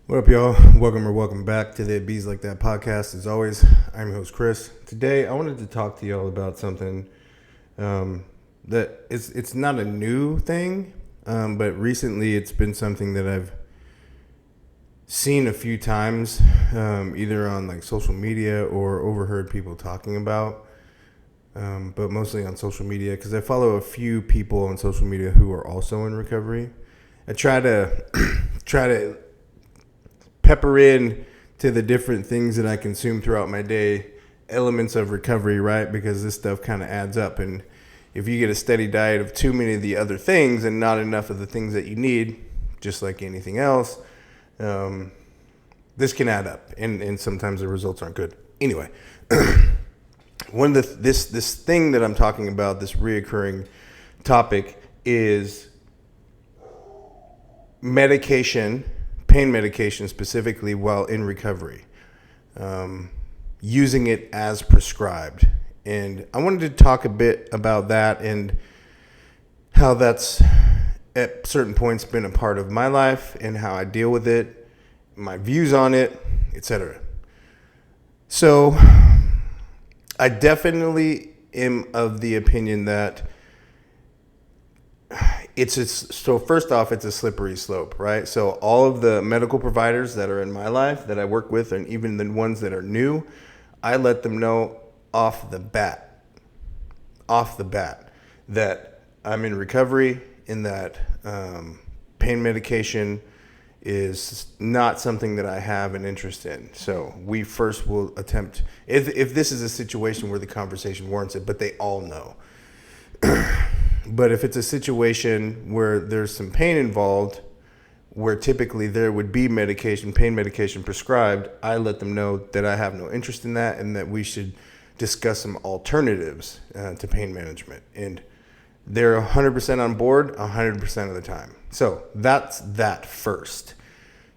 What up, y'all? Welcome back to the Bees Like That podcast. As always, I'm your host, Chris. Today, I wanted to talk to y'all about something that it's not a new thing, but recently it's been something that I've seen a few times, either on like social media or overheard people talking about, but mostly on social media because I follow a few people on social media who are also in recovery. I try to try to pepper in to the different things that I consume throughout my day, elements of recovery, right? Because this stuff kind of adds up. And if you get a steady diet of too many of the other things and not enough of the things that you need, just like anything else, this can add up. And sometimes the results aren't good. Anyway, one of this thing that I'm talking about, this reoccurring topic, is medication, pain medication specifically, while in recovery, using it as prescribed. And I wanted to talk a bit about that and how that's at certain points been a part of my life and how I deal with it, my views on it, etc. So I definitely am of the opinion that so first off, it's a slippery slope, right? So all of the medical providers that are in my life that I work with, and even the ones that are new, I let them know off the bat, that I'm in recovery and that pain medication is not something that I have an interest in. So we first will attempt, if this is a situation where the conversation warrants it, but they all know. But if it's a situation where there's some pain involved, where typically there would be pain medication prescribed, I let them know that I have no interest in that and that we should discuss some alternatives to pain management. And they're 100% on board 100% of the time. So that's that first.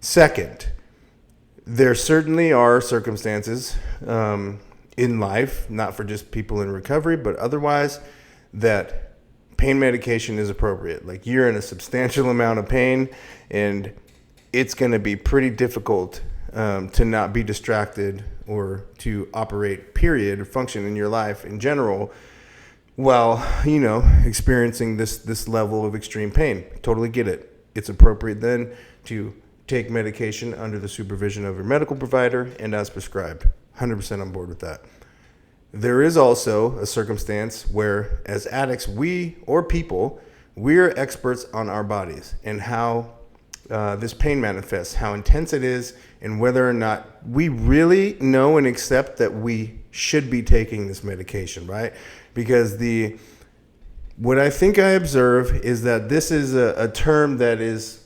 Second, there certainly are circumstances in life, not for just people in recovery, but otherwise, that pain medication is appropriate. Like, you're in a substantial amount of pain and it's going to be pretty difficult to not be distracted or to operate, period, or function in your life in general while, experiencing this level of extreme pain. Totally get it. It's appropriate then to take medication under the supervision of your medical provider and as prescribed. 100% on board with that. There is also a circumstance where, as addicts, we're experts on our bodies and how this pain manifests, how intense it is, and whether or not we really know and accept that we should be taking this medication, right? Because what I think I observe is that this is a term that is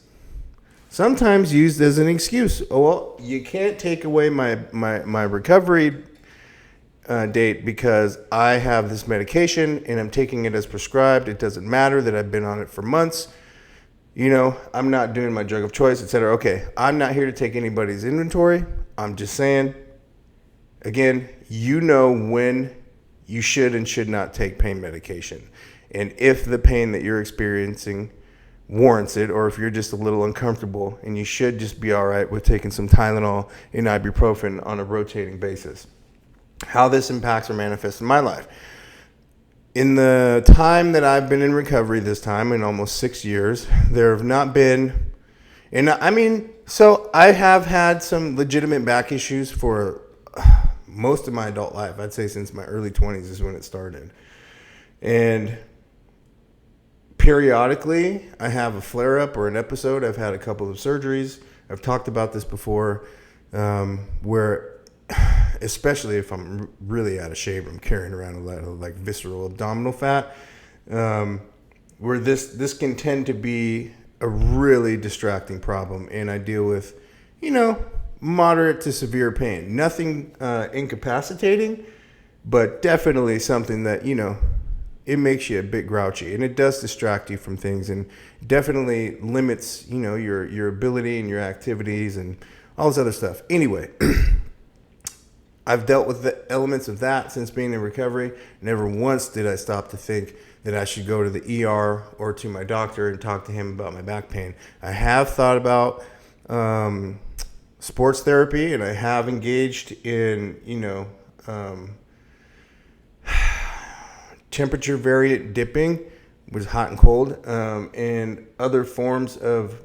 sometimes used as an excuse. Oh, well, you can't take away my recovery date because I have this medication and I'm taking it as prescribed. It doesn't matter that I've been on it for months. I'm not doing my drug of choice, etc. Okay, I'm not here to take anybody's inventory. I'm just saying, again, when you should and should not take pain medication. And if the pain that you're experiencing warrants it, or if you're just a little uncomfortable, and you should just be all right with taking some Tylenol and ibuprofen on a rotating basis. How this impacts or manifests in my life. In the time that I've been in recovery, this time in almost 6 years, there have not been, so I have had some legitimate back issues for most of my adult life. I'd say since my early 20s is when it started. And periodically, I have a flare-up or an episode. I've had a couple of surgeries. I've talked about this before, where especially if I'm really out of shape, I'm carrying around a lot of like visceral abdominal fat, where this can tend to be a really distracting problem. And I deal with, moderate to severe pain. Nothing incapacitating, but definitely something that, it makes you a bit grouchy, and it does distract you from things and definitely limits, your ability and your activities and all this other stuff. Anyway, I've dealt with the elements of that since being in recovery. Never once did I stop to think that I should go to the ER or to my doctor and talk to him about my back pain. I have thought about sports therapy, and I have engaged in, temperature variant dipping, which is hot and cold, and other forms of,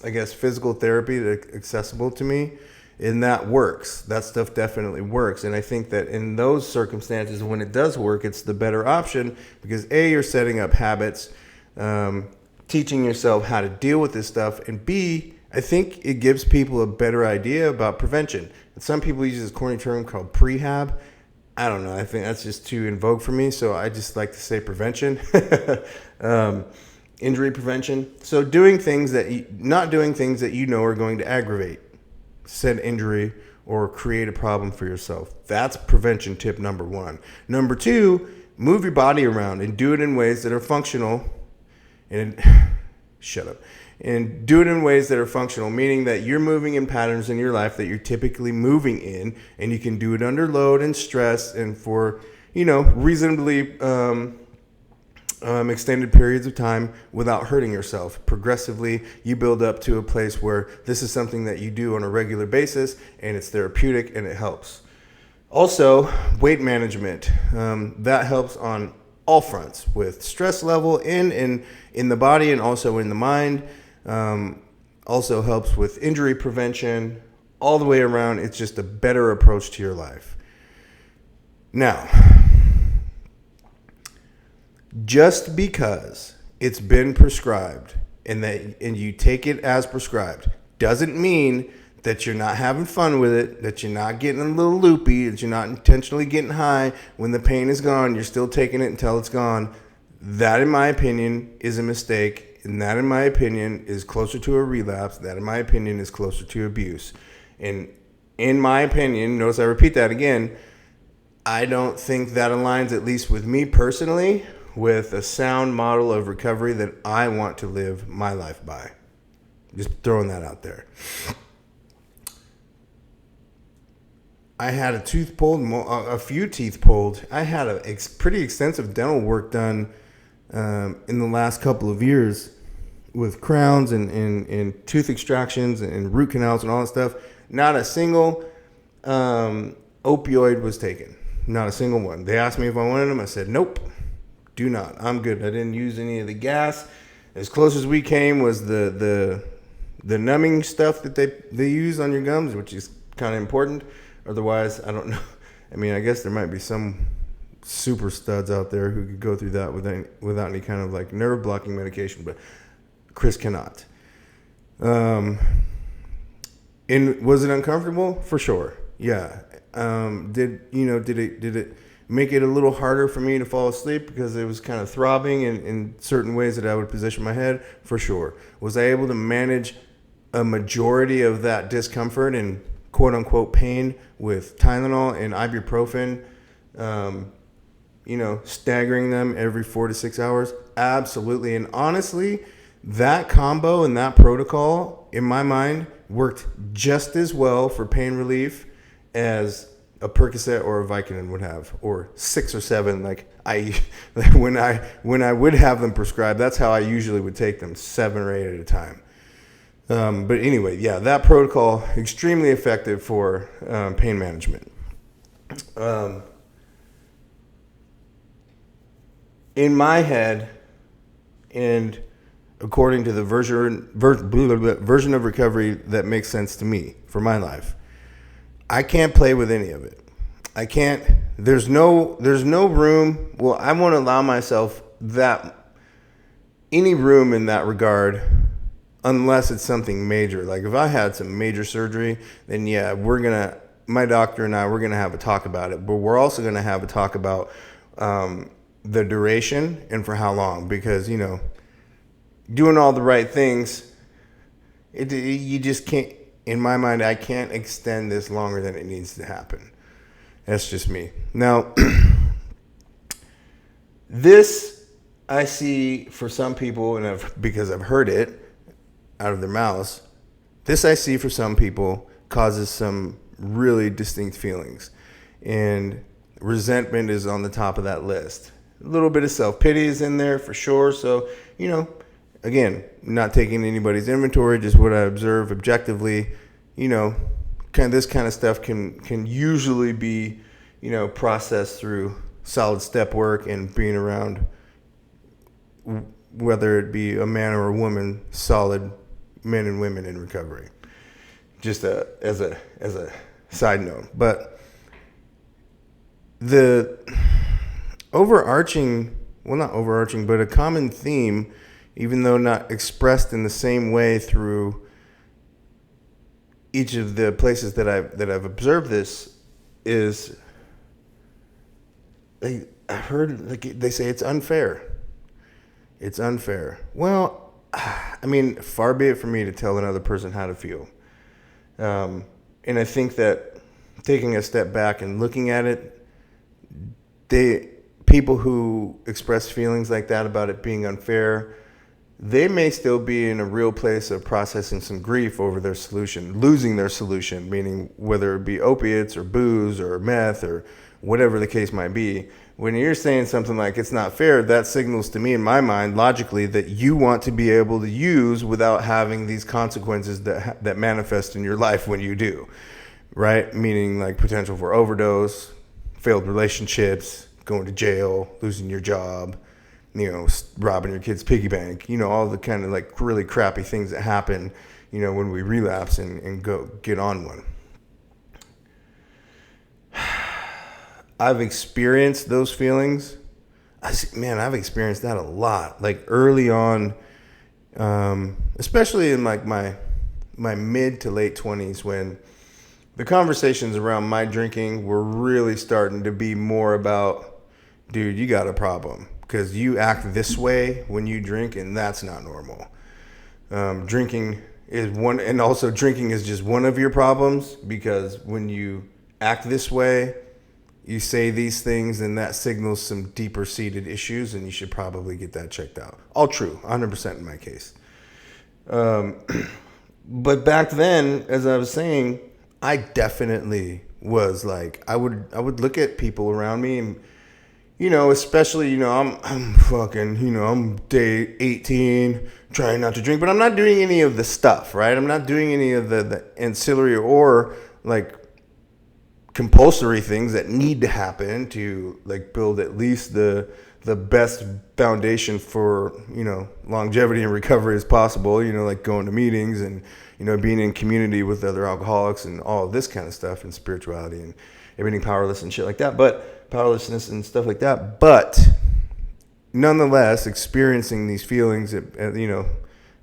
I guess, physical therapy that are accessible to me. And that works. That stuff definitely works. And I think that in those circumstances, when it does work, it's the better option because A, you're setting up habits, teaching yourself how to deal with this stuff. And B, I think it gives people a better idea about prevention. And some people use this corny term called prehab. I don't know. I think that's just too in vogue for me. So I just like to say prevention, injury prevention. So not doing things that are going to aggravate said injury or create a problem for yourself. That's prevention tip number 1. Number 2, move your body around and do it in ways that are functional. And shut up. And do it in ways that are functional, meaning that you're moving in patterns in your life that you're typically moving in, and you can do it under load and stress and for, reasonably extended periods of time without hurting yourself. Progressively, you build up to a place where this is something that you do on a regular basis, and it's therapeutic and it helps. Also, weight management. That helps on all fronts with stress level in the body and also in the mind. Also helps with injury prevention. All the way around, it's just a better approach to your life. Now, just because it's been prescribed and you take it as prescribed doesn't mean that you're not having fun with it, that you're not getting a little loopy, that you're not intentionally getting high. When the pain is gone, you're still taking it until it's gone. That, in my opinion, is a mistake. And that, in my opinion, is closer to a relapse. That, in my opinion, is closer to abuse. And in my opinion, notice I repeat that again, I don't think that aligns, at least with me personally, with a sound model of recovery that I want to live my life by. Just throwing that out there. I had a tooth pulled, a few teeth pulled. I had a pretty extensive dental work done in the last couple of years with crowns and tooth extractions and root canals and all that stuff. Not a single opioid was taken. Not a single one. They asked me if I wanted them. I said, nope, do not. I'm good. I didn't use any of the gas. As close as we came was the numbing stuff that they use on your gums, which is kind of important. Otherwise, I don't know. I mean, I guess there might be some super studs out there who could go through that without any kind of like nerve blocking medication, but Chris cannot. And was it uncomfortable? For sure. Yeah. Did it make it a little harder for me to fall asleep because it was kind of throbbing in certain ways that I would position my head? For sure. Was I able to manage a majority of that discomfort and quote unquote pain with Tylenol and ibuprofen, staggering them every 4 to 6 hours? Absolutely. And honestly, that combo and that protocol, in my mind, worked just as well for pain relief as a Percocet or a Vicodin would have, or 6 or 7. When I would have them prescribed, that's how I usually would take them, 7 or 8 at a time. But anyway, yeah, that protocol, extremely effective for pain management. In my head, and according to the version of recovery that makes sense to me for my life, I can't play with any of it. I can't. There's no room. Well, I won't allow myself any room in that regard unless it's something major. Like if I had some major surgery, then yeah, my doctor and I, we're gonna have a talk about it. But we're also gonna have a talk about the duration and for how long, because doing all the right things, you just can't. In my mind, I can't extend this longer than it needs to happen. That's just me. Now, this I see for some people, and because I've heard it out of their mouths, this I see for some people causes some really distinct feelings. And resentment is on the top of that list. A little bit of self-pity is in there for sure. So, again, not taking anybody's inventory, just what I observe objectively. this kind of stuff can usually be, processed through solid step work and being around, whether it be a man or a woman, solid men and women in recovery. Just as a side note, but the not overarching, but a common theme, even though not expressed in the same way through each of the places that I've observed this, is I heard they say it's unfair. It's unfair. Well, I mean, far be it for me to tell another person how to feel. And I think that taking a step back and looking at it, people who express feelings like that about it being unfair, they may still be in a real place of processing some grief over their solution, losing their solution, meaning whether it be opiates or booze or meth or whatever the case might be. When you're saying something like it's not fair, that signals to me in my mind logically that you want to be able to use without having these consequences that manifest in your life when you do, right? Meaning like potential for overdose, failed relationships, going to jail, losing your job, robbing your kid's piggy bank, all the kind of like really crappy things that happen, when we relapse and go get on one. I've experienced those feelings. I've experienced that a lot. Like early on, especially in like my mid to late 20s, when the conversations around my drinking were really starting to be more about, dude, you got a problem because you act this way when you drink, and that's not normal. Drinking is one, and also drinking is just one of your problems, because when you act this way, you say these things, and that signals some deeper seated issues, and you should probably get that checked out. All true, 100% in my case. But back then, as I was saying, I definitely was like, I would look at people around me and, especially, I'm fucking, I'm day 18, trying not to drink, but I'm not doing any of the stuff, right? I'm not doing any of the ancillary or like compulsory things that need to happen to like build at least the best foundation for, longevity and recovery as possible, like going to meetings and, being in community with other alcoholics and all of this kind of stuff, and spirituality and admitting powerlessness and shit like that, powerlessness and stuff like that. But nonetheless, experiencing these feelings at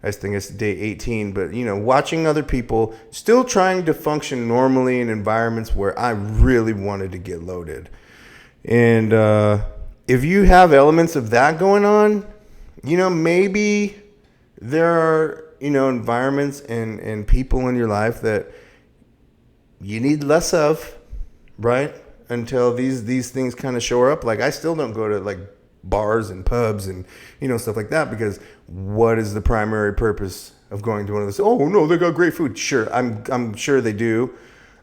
I think it's day 18, but, watching other people still trying to function normally in environments where I really wanted to get loaded. And if you have elements of that going on, maybe there are, environments and people in your life that you need less of, right? Until these things kind of show up. Like, I still don't go to, like, bars and pubs and, stuff like that, because what is the primary purpose of going to one of those? Oh, no, they got great food. Sure, I'm sure they do.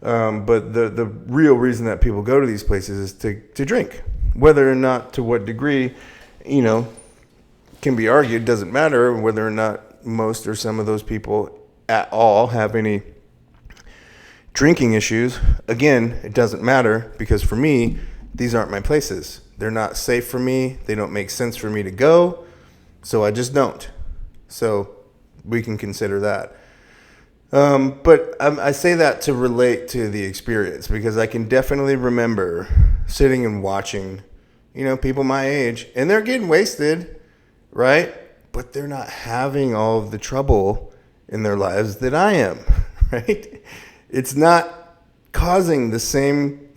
But the real reason that people go to these places is to drink. Whether or not, to what degree, can be argued, doesn't matter. Whether or not most or some of those people at all have any drinking issues, again, it doesn't matter, because for me, these aren't my places. They're not safe for me. They don't make sense for me to go. So I just don't. So we can consider that. But I say that to relate to the experience, because I can definitely remember sitting and watching, people my age, and they're getting wasted, right? But they're not having all of the trouble in their lives that I am, right? It's not causing the same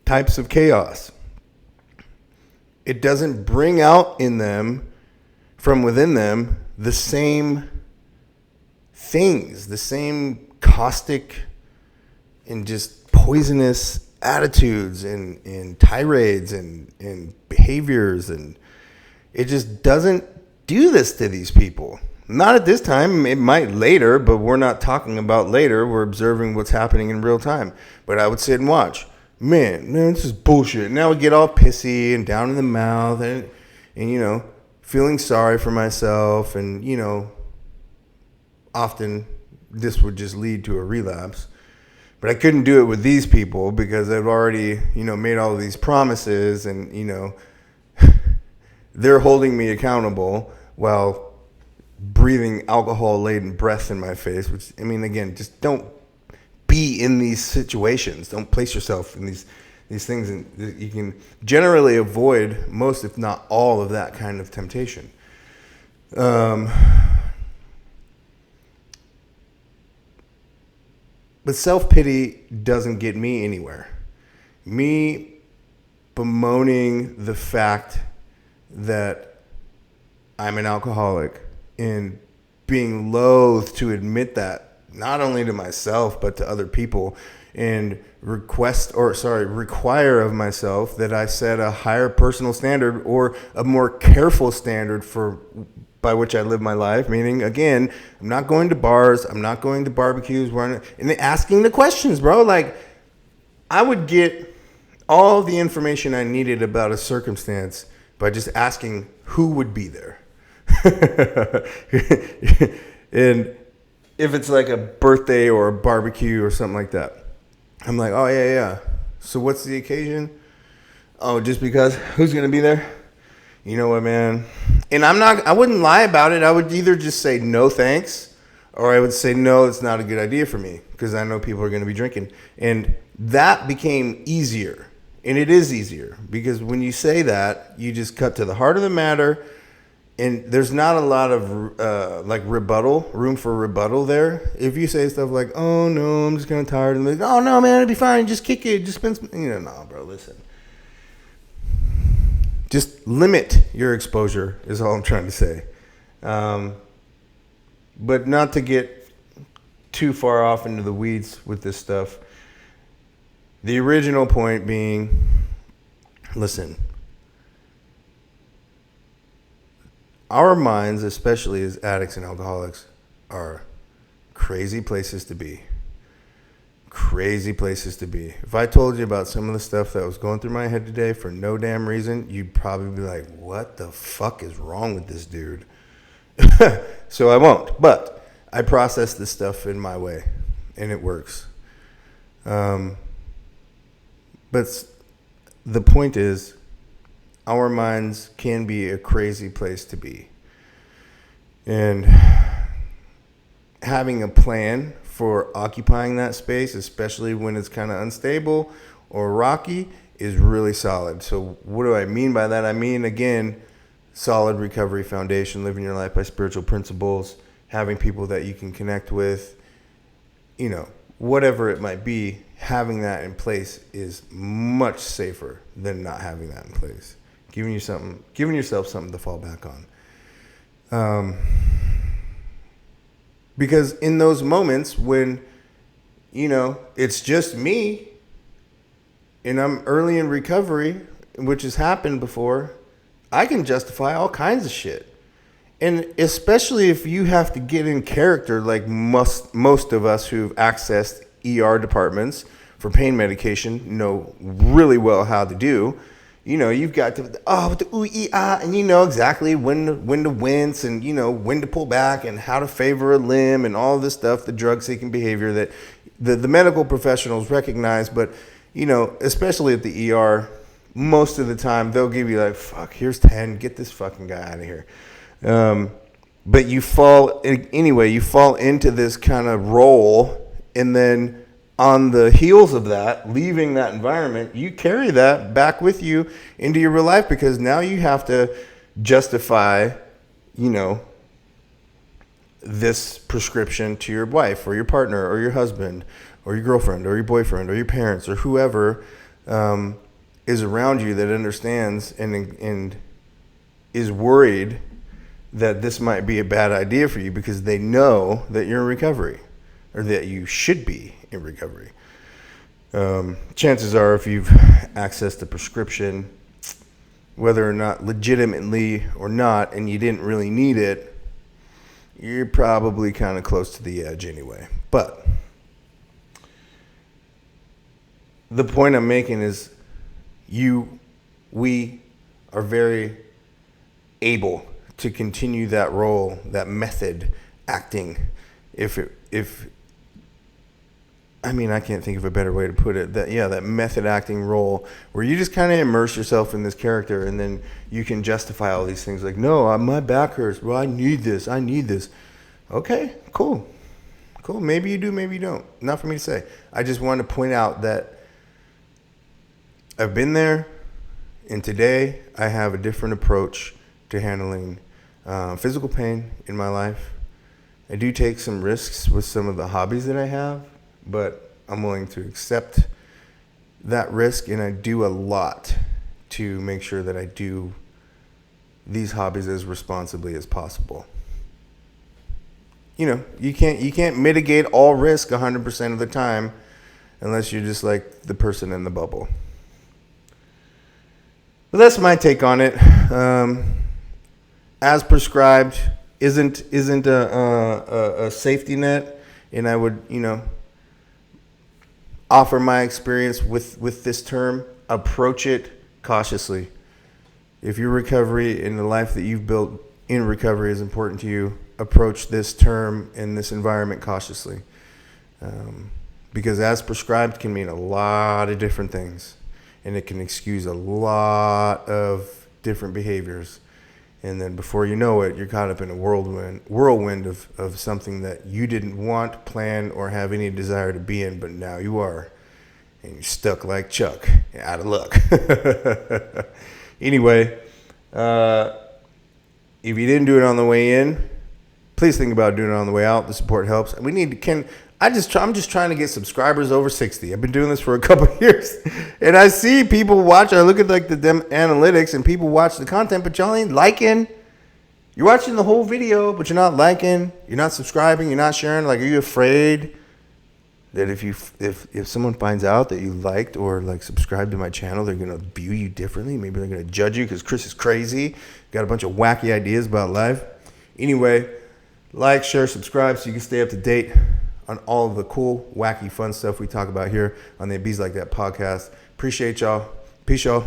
types of chaos. It doesn't bring out in them, from within them, the same things, the same caustic and just poisonous attitudes and tirades and behaviors. And it just doesn't do this to these people. Not at this time. It might later, but we're not talking about later. We're observing what's happening in real time. But I would sit and watch. Man, this is bullshit. Now we get all pissy and down in the mouth and feeling sorry for myself, and, often this would just lead to a relapse. But I couldn't do it with these people because I've already, made all of these promises, and, they're holding me accountable while breathing alcohol-laden breath in my face, which, again, just don't be in these situations. Don't place yourself in these things, and you can generally avoid most, if not all, of that kind of temptation. But self-pity doesn't get me anywhere. Me bemoaning the fact that I'm an alcoholic and being loath to admit that, not only to myself, but to other people, and require of myself that I set a higher personal standard or a more careful standard by which I live my life. Meaning, again, I'm not going to bars, I'm not going to barbecues, and asking the questions, bro. Like, I would get all the information I needed about a circumstance by just asking who would be there. And if it's like a birthday or a barbecue or something like that, I'm like, oh, yeah. So what's the occasion? Oh, just because? Who's going to be there? You know what, man? And I wouldn't lie about it. I would either just say no thanks, or I would say no, it's not a good idea for me because I know people are going to be drinking. And that became easier. And it is easier because when you say that, you just cut to the heart of the matter. And there's not a lot of room for rebuttal there. If you say stuff like, oh, no, I'm just kind of tired. And like, oh, no, man, it'll be fine. Just kick it. Just spend some, no, bro, listen. Just limit your exposure is all I'm trying to say. But not to get too far off into the weeds with this stuff. The original point being, listen, our minds, especially as addicts and alcoholics, are crazy places to be. Crazy places to be. If I told you about some of the stuff that was going through my head today for no damn reason, you'd probably be like, what the fuck is wrong with this dude? So I won't. But I process this stuff in my way, and it works. But the point is, our minds can be a crazy place to be. And having a plan for occupying that space, especially when it's kind of unstable or rocky, is really solid. So what do I mean by that? I mean, again, solid recovery foundation, living your life by spiritual principles, having people that you can connect with, whatever it might be, having that in place is much safer than not having that in place. Giving yourself something to fall back on. Because in those moments when, it's just me and I'm early in recovery, which has happened before, I can justify all kinds of shit. And especially if you have to get in character, like most of us who've accessed ER departments for pain medication know really well how to do. You've got to, with the ooh, ee, ah, and you know exactly when to wince and, when to pull back and how to favor a limb and all this stuff, the drug-seeking behavior that the medical professionals recognize. But, especially at the ER, most of the time they'll give you like, fuck, here's 10, get this fucking guy out of here. But you fall into this kind of role, and then on the heels of that, leaving that environment, you carry that back with you into your real life because now you have to justify, this prescription to your wife or your partner or your husband or your girlfriend or your boyfriend or your parents or whoever is around you that understands and is worried that this might be a bad idea for you because they know that you're in recovery or that you should be in recovery. Chances are, if you've accessed a prescription, whether or not legitimately or not, and you didn't really need it, you're probably kind of close to the edge anyway. But the point I'm making is we are very able to continue that role, that method acting if I mean, I can't think of a better way to put it. That method acting role where you just kind of immerse yourself in this character, and then you can justify all these things like, no, my back hurts. Well, I need this. Okay, cool. Maybe you do, maybe you don't. Not for me to say. I just want to point out that I've been there, and today I have a different approach to handling physical pain in my life. I do take some risks with some of the hobbies that I have, but I'm willing to accept that risk, and I do a lot to make sure that I do these hobbies as responsibly as possible. You know, you can't mitigate all risk 100% of the time unless you're just like the person in the bubble. But that's my take on it. As prescribed isn't a safety net, and I would, offer my experience with this term. Approach it cautiously. If your recovery and the life that you've built in recovery is important to you, approach this term in this environment cautiously. Because as prescribed can mean a lot of different things, and it can excuse a lot of different behaviors. And then before you know it, you're caught up in a whirlwind of something that you didn't want, plan, or have any desire to be in, but now you are. And you're stuck like Chuck, out of luck. Anyway, if you didn't do it on the way in, please think about doing it on the way out. The support helps. I'm just trying to get subscribers over 60. I've been doing this for a couple of years, and I see people watch. I look at like the analytics, and people watch the content, but y'all ain't liking. You're watching the whole video, but you're not liking. You're not subscribing. You're not sharing. Like, are you afraid that if someone finds out that you liked or like subscribed to my channel, they're gonna view you differently? Maybe they're gonna judge you because Chris is crazy, got a bunch of wacky ideas about life. Anyway, like, share, subscribe so you can stay up to date on all of the cool, wacky, fun stuff we talk about here on the Bees Like That podcast. Appreciate y'all. Peace, y'all.